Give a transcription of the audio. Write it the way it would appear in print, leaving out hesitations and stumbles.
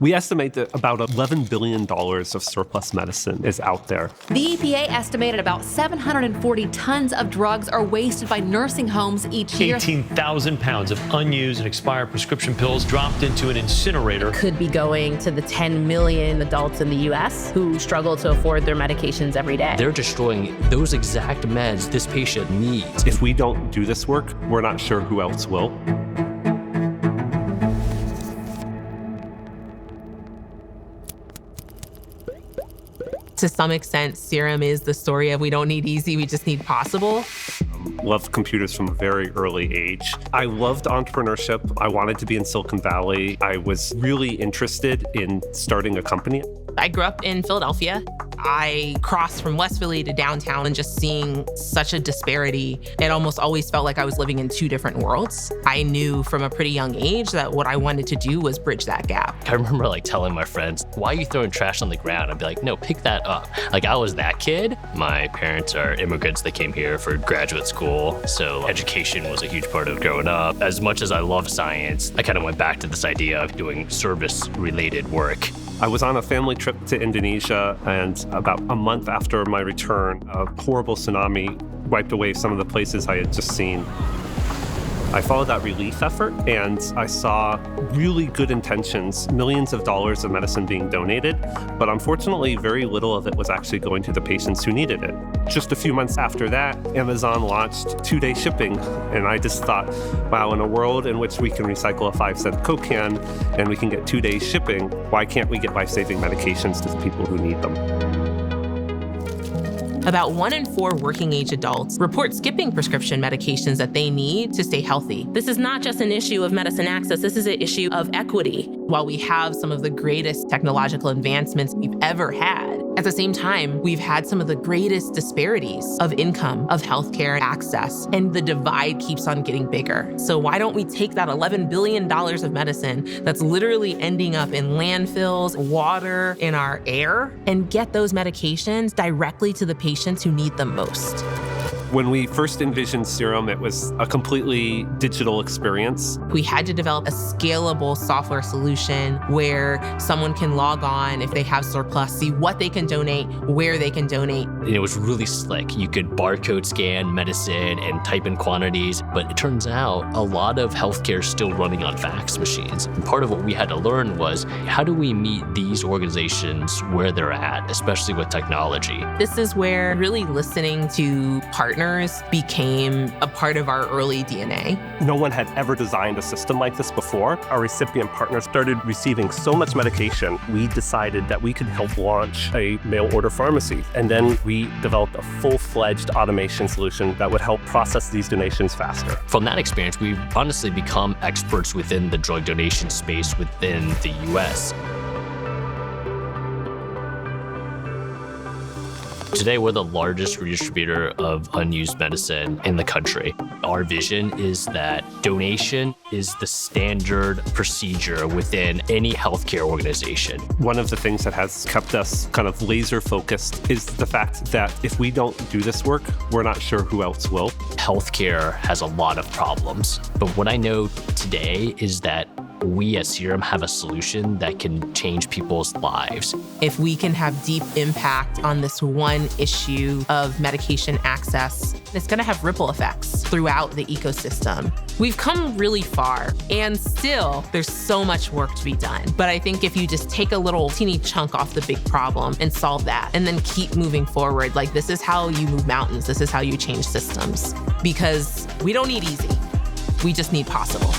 We estimate that about $11 billion of surplus medicine is out there. The EPA estimated about 740 tons of drugs are wasted by nursing homes each year. 18,000 pounds of unused and expired prescription pills dropped into an incinerator. Could be going to the 10 million adults in the U.S. who struggle to afford their medications every day. They're destroying those exact meds this patient needs. If we don't do this work, we're not sure who else will. To some extent, SIRUM is the story of we don't need easy, we just need possible. Loved computers from a very early age. I loved entrepreneurship. I wanted to be in Silicon Valley. I was really interested in starting a company. I grew up in Philadelphia. I crossed from West Philly to downtown, and just seeing such a disparity, it almost always felt like I was living in two different worlds. I knew from a pretty young age that what I wanted to do was bridge that gap. I remember telling my friends, why are you throwing trash on the ground? I'd be like, no, pick that up. I was that kid. My parents are immigrants. They came here for graduate school. So education was a huge part of growing up. As much as I love science, I kind of went back to this idea of doing service-related work. I was on a family trip to Indonesia, and about a month after my return, a horrible tsunami wiped away some of the places I had just seen. I followed that relief effort, and I saw really good intentions, millions of dollars of medicine being donated, but unfortunately, very little of it was actually going to the patients who needed it. Just a few months after that, Amazon launched 2-day shipping, and I just thought, wow, in a world in which we can recycle a 5-cent Coke can and we can get 2-day shipping, why can't we get life-saving medications to the people who need them? About 1 in 4 working-age adults report skipping prescription medications that they need to stay healthy. This is not just an issue of medicine access, this is an issue of equity. While we have some of the greatest technological advancements we've ever had, at the same time, we've had some of the greatest disparities of income, of healthcare access, and the divide keeps on getting bigger. So why don't we take that $11 billion of medicine that's literally ending up in landfills, water, in our air, and get those medications directly to the patients who need them most? When we first envisioned SIRUM, it was a completely digital experience. We had to develop a scalable software solution where someone can log on if they have surplus, see what they can donate, where they can donate. And it was really slick. You could barcode scan medicine and type in quantities, but it turns out a lot of healthcare is still running on fax machines. And part of what we had to learn was, how do we meet these organizations where they're at, especially with technology? This is where really listening to partners became a part of our early DNA. No one had ever designed a system like this before. Our recipient partners started receiving so much medication, we decided that we could help launch a mail order pharmacy. And then we developed a full-fledged automation solution that would help process these donations faster. From that experience, we've honestly become experts within the drug donation space within the US. Today, we're the largest redistributor of unused medicine in the country. Our vision is that donation is the standard procedure within any healthcare organization. One of the things that has kept us kind of laser focused is the fact that if we don't do this work, we're not sure who else will. Healthcare has a lot of problems, but what I know today is that we at SIRUM have a solution that can change people's lives. If we can have deep impact on this one issue of medication access, it's going to have ripple effects throughout the ecosystem. We've come really far, and still there's so much work to be done. But I think if you just take a little teeny chunk off the big problem and solve that, and then keep moving forward, this is how you move mountains, this is how you change systems. Because we don't need easy, we just need possible.